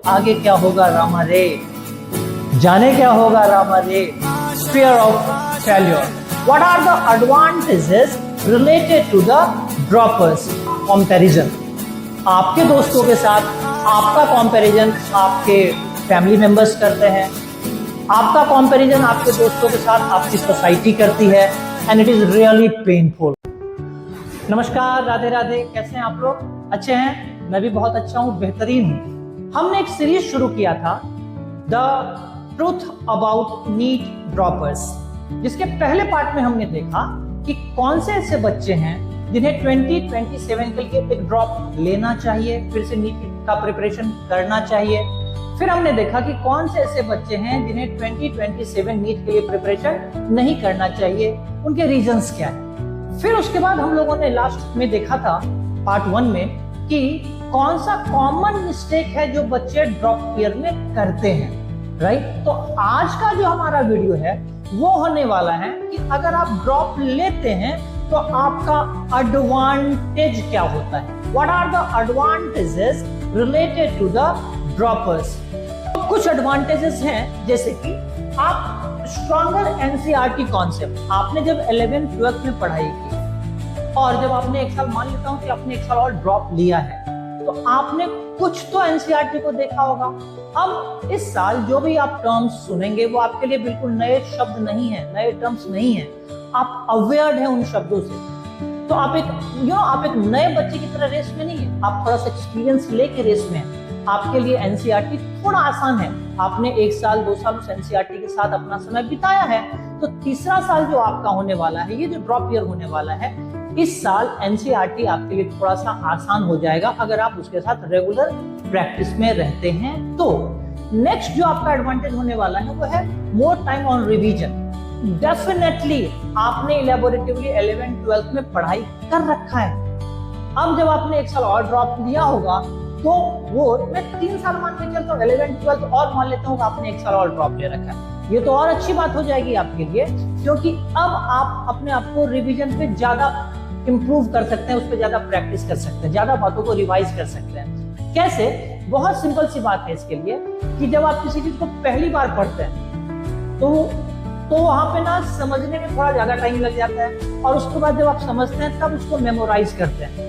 आगे क्या होगा रामा रे, जाने क्या होगा रामा रे। Fear of failure. What are the advantages related to the droppers? Comparison. आपके दोस्तों के साथ आपका कंपैरिजन आपके फैमिली मेंबर्स करते हैं, आपका कंपैरिजन आपके दोस्तों के साथ आपकी सोसाइटी करती है, and it is really painful. नमस्कार, राधे राधे, कैसे हैं आप लोग? अच्छे हैं? मैं भी बहुत अच्छा हूं, बेहतरीन हूं। हमने एक सीरीज शुरू किया था, the truth about NEET droppers, जिसके पहले पार्ट में हमने देखा कि कौन से ऐसे बच्चे हैं जिन्हें 2027 के लिए एक ड्रॉप लेना चाहिए, फिर से नीट का प्रिपरेशन करना चाहिए। फिर हमने देखा कि कौन से ऐसे बच्चे हैं जिन्हें 2027 नीट के लिए प्रिपरेशन नहीं करना चाहिए, उनके रीजंस क्या है। फिर उसके बाद हम लोगों ने लास्ट में देखा था पार्ट 1 में कि कौन सा कॉमन मिस्टेक है जो बच्चे ड्रॉप ईयर में करते हैं, राइट। तो आज का जो हमारा वीडियो है वो होने वाला है कि अगर आप ड्रॉप लेते हैं तो आपका एडवांटेज क्या होता है, what are the advantages related to the droppers. तो कुछ एडवांटेजेस हैं, जैसे कि आप स्ट्रॉन्गर एनसीईआरटी कॉन्सेप्ट, आपने जब 11th 12th में पढ़ाई की और जब आपने एक साल, मान लेता हूं कि आपने एक साल और ड्रॉप लिया है, तो आपने कुछ तो एनसीईआरटी को देखा होगा। अब इस साल जो भी आप टर्म्स सुनेंगे वो आपके लिए बिल्कुल नए शब्द नहीं है, नए टर्म्स नहीं है, आप अवेयर हैं उन शब्दों से। तो आप एक नए बच्चे की तरह रेस में नहीं है, आप थोड़ा सा एक्सपीरियंस लेके रेस में हैं। आपके लिए एनसीईआरटी थोड़ा आसान है, आपने 1 साल 2 साल उस एनसीईआरटी के साथ अपना समय बिताया है, तो तीसरा साल जो आपका होने वाला है, ये जो ड्रॉप ईयर होने वाला है, इस साल एनसीईआरटी आपके लिए थोड़ा सा आसान हो जाएगा अगर आप उसके साथ रेगुलर प्रैक्टिस में रहते हैं। तो नेक्स्ट जो आपका एडवांटेज होने वाला है वो है more time on revision. Definitely आपने इलेबोरेटिवली 11th 12th में पढ़ाई कर रखा है, अब जब आपने 1 साल और ड्रॉप लिया होगा तो वो मैं 3 साल मान के चलता हूँ, 11th 12th और मान लेता हूँ कि आपने 1 साल और ड्रॉप ले रखा है, ये तो और अच्छी बात हो जाएगी आपके लिए, क्योंकि अब आप अपने आप को रिवीजन पे ज्यादा इंप्रूव कर सकते हैं, उस पर ज्यादा प्रैक्टिस कर सकते हैं, ज्यादा बातों को रिवाइज कर सकते हैं। कैसे? बहुत सिंपल सी बात है इसके लिए कि जब आप किसी चीज को पहली बार पढ़ते हैं तो वहां पे ना समझने में थोड़ा ज्यादा टाइम लग जाता है, और उसके बाद जब आप समझते हैं तब उसको मेमोराइज करते हैं।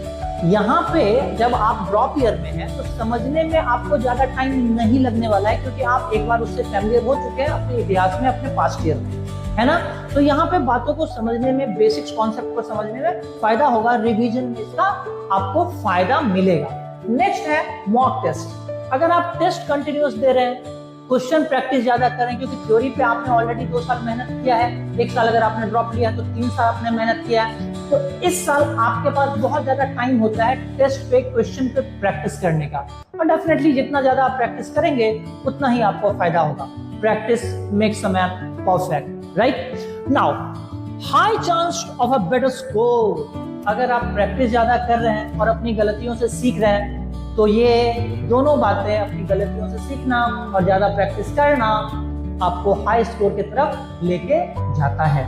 यहाँ पे जब आप ड्रॉप ईयर में हैं तो समझने में आपको ज्यादा टाइम नहीं लगने वाला है, क्योंकि आप एक बार उससे फैमिलियर हो चुके हैं अपने इतिहास में, अपने पास्ट ईयर में, है ना। तो यहाँ पे बातों को समझने में, बेसिक्स कॉन्सेप्ट को समझने में फायदा होगा, रिवीजन में इसका आपको फायदा मिलेगा। नेक्स्ट है मॉक टेस्ट। अगर आप टेस्ट कंटिन्यूअस दे रहे हैं, क्वेश्चन प्रैक्टिस ज्यादा करें, क्योंकि थ्योरी पे आपने ऑलरेडी 2 साल मेहनत किया है, 1 साल अगर आपने ड्रॉप लिया तो 3 साल आपने मेहनत किया है, तो इस साल आपके पास बहुत ज्यादा टाइम होता है टेस्ट पे, क्वेश्चन पे प्रैक्टिस करने का, और डेफिनेटली जितना ज्यादा आप प्रैक्टिस करेंगे उतना ही आपको फायदा होगा। Practice makes a man perfect, right. Now high chance of a better score. अगर आप प्रैक्टिस ज्यादा कर रहे हैं और अपनी गलतियों से सीख रहे हैं, तो ये दोनों बातें, अपनी गलतियों से सीखना और ज्यादा प्रैक्टिस करना, आपको हाई स्कोर की तरफ लेके जाता है।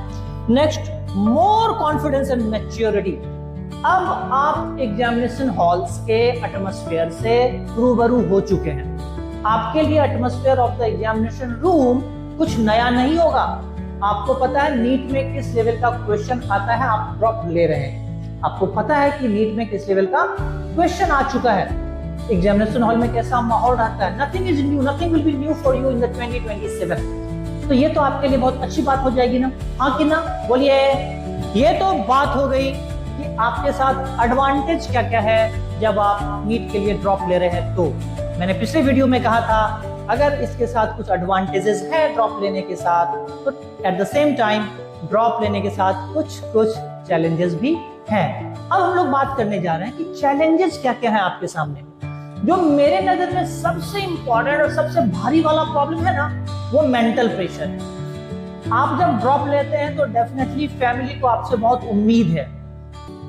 Next, more confidence and maturity. अब आप एग्जामिनेशन हॉल्स के एटमॉस्फेयर से रूबरू हो चुके हैं, आपके लिए atmosphere of the examination room कुछ नया नहीं होगा। आपको पता है नीट में किस लेवल का क्वेश्चन आता है, आप ड्रॉप ले रहे हैं, आपको पता है कि नीट में किस लेवल का क्वेश्चन आ चुका है, एग्जामिनेशन हॉल में कैसा माहौल रहता है। Nothing is new, nothing will be new for you in the 2027। तो ये तो आपके लिए बहुत अच्छी बात हो जाएगी ना, हाँ कि ना, बोलिए। ये तो बात हो गई कि आपके साथ एडवांटेज क्या क्या है जब आप नीट के लिए ड्रॉप ले रहे हैं। तो मैंने पिछले वीडियो में कहा था अगर इसके साथ कुछ एडवांटेजेस है ड्रॉप लेने के साथ, तो at the same time drop लेने के साथ कुछ चैलेंजेस भी हैं। अब हम लोग बात करने जा रहे हैं कि चैलेंजेस क्या क्या है आपके सामने। जो मेरे नजर में सबसे इंपॉर्टेंट और सबसे भारी वाला प्रॉब्लम है ना, वो मेंटल प्रेशर है। आप जब ड्रॉप लेते हैं तो डेफिनेटली फैमिली को आपसे बहुत उम्मीद है,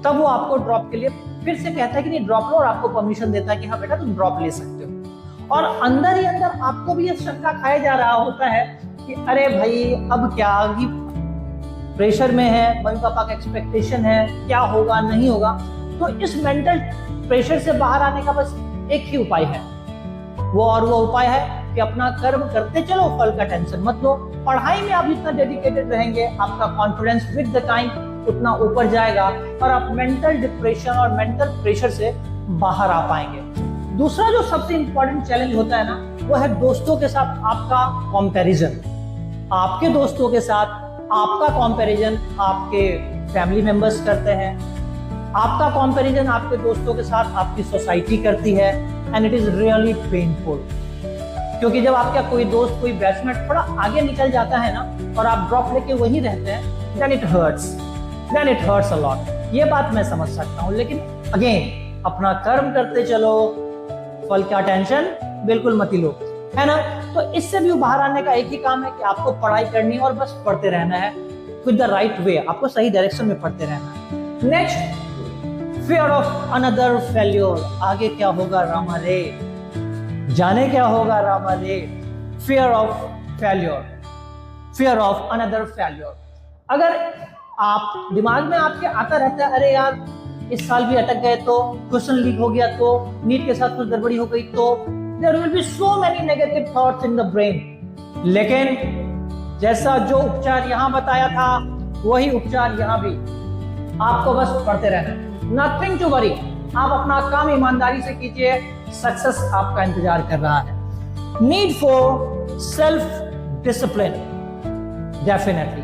तब वो आपको ड्रॉप के लिए फिर से कहता है कि नहीं ड्रॉप लो, और आपको परमिशन देता है कि हाँ बेटा तुम ड्रॉप ले सकते हो। और अंदर ही अंदर आपको भी ये शंका खाया जा रहा होता है कि अरे भाई अब क्या, प्रेशर में है, मम्मी पापा का एक्सपेक्टेशन है, क्या होगा नहीं होगा। तो इस मेंटल प्रेशर से बाहर आने का बस एक ही उपाय है, वो उपाय है कि अपना कर्म करते चलो, फल का टेंशन मत लो। पढ़ाई में आप जितना डेडिकेटेड रहेंगे, आपका कॉन्फिडेंस विद द टाइम उतना ऊपर जाएगा और आप मेंटल डिप्रेशन और मेंटल प्रेशर से बाहर आ पाएंगे। दूसरा जो सबसे इंपॉर्टेंट चैलेंज होता है ना, वो है दोस्तों के साथ आपका कंपैरिजन। आपके दोस्तों के साथ आपका कंपैरिजन आपके फैमिली मेंबर्स करते हैं, आपका कंपैरिजन आपके दोस्तों के साथ आपकी सोसाइटी करती है, and it is really painful. क्योंकि जब आपका कोई दोस्त, कोई बैचमेट थोड़ा आगे निकल जाता है ना और आप ड्रॉप लेके वहीं रहते हैं, then it hurts a lot. ये बात मैं समझ सकता हूँ, लेकिन अगेन अपना कर्म करते चलो, फल का टेंशन बिल्कुल मत लो, है ना। तो इससे भी बाहर आने का एक ही काम है कि आपको पढ़ाई करनी और बस पढ़ते रहना है विद द राइट वे, आपको सही डायरेक्शन में पढ़ते रहना है। Next, fear of another failure. आगे क्या होगा रामा रे, जाने क्या होगा रामा रे। Fear of failure, fear of another failure. अगर आप दिमाग में आपके आता रहता है, अरे यार इस साल भी अटक गए तो, क्वेश्चन लीक हो गया तो, नीट के साथ कुछ गड़बड़ी हो गई तो, there will be so many negative thoughts in the brain. लेकिन जैसा जो उपचार यहां बताया था, वही उपचार यहां भी, आपको बस पढ़ते रहना, नथिंग टू वरी। आप अपना काम ईमानदारी से कीजिए, सक्सेस आपका इंतजार कर रहा है। Need for self discipline, definitely.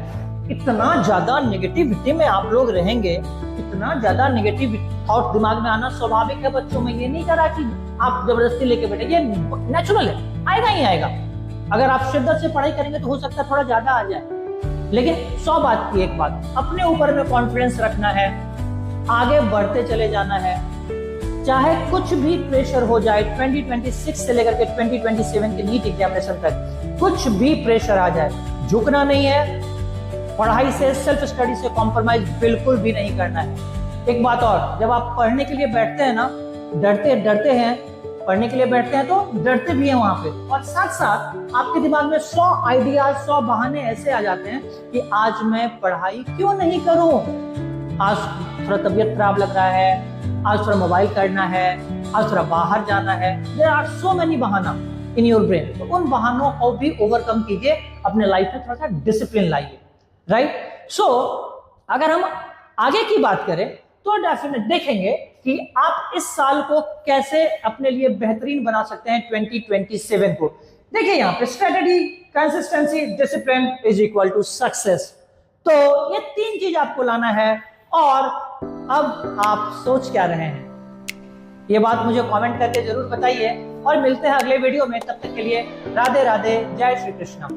इतना ज्यादा नेगेटिविटी में आप लोग रहेंगे, इतना ज्यादा नेगेटिव थॉट दिमाग में आना स्वाभाविक है बच्चों में। ये नहीं करा कि आप जबरदस्ती लेके बैठे, ये नेचुरल है, आएगा ही आएगा। अगर आप शिद्दत से पढ़ाई करेंगे तो हो सकता है थोड़ा ज्यादा आ जाए, लेकिन 100 बात की एक बात, अपने ऊपर में कॉन्फिडेंस रखना है, आगे बढ़ते चले जाना है। चाहे कुछ भी प्रेशर हो जाए, 2026 से लेकर के 2027 के नीट एग्जामिनेशन तक कुछ भी प्रेशर आ जाए, झुकना नहीं है। पढ़ाई से, सेल्फ स्टडी से कॉम्प्रोमाइज बिल्कुल भी नहीं करना है। एक बात और, जब आप पढ़ने के लिए बैठते हैं ना, डरते हैं, पढ़ने के लिए बैठते हैं तो डरते भी हैं वहां पे, और साथ साथ आपके दिमाग में 100 आइडियाज, 100 बहाने ऐसे आ जाते हैं कि आज मैं पढ़ाई क्यों नहीं करूं, आज थोड़ा तबीयत खराब लग रहा है, आज थोड़ा मोबाइल करना है, आज थोड़ा बाहर जाना है। देयर आर सो मेनी बहाना इन योर ब्रेन। तो उन बहानों को भी ओवरकम कीजिए, अपने लाइफ में थोड़ा सा डिसिप्लिन लाइए, राइट। सो अगर हम आगे की बात करें तो डेफिनेट देखेंगे कि आप इस साल को कैसे अपने लिए बेहतरीन बना सकते हैं 2027 को। देखिए यहाँ पे strategy, consistency, discipline is equal to success. तो ये 3 चीज आपको लाना है। और अब आप सोच क्या रहे हैं, ये बात मुझे कमेंट करके जरूर बताइए, और मिलते हैं अगले वीडियो में। तब तक के लिए राधे राधे, जय श्री कृष्ण।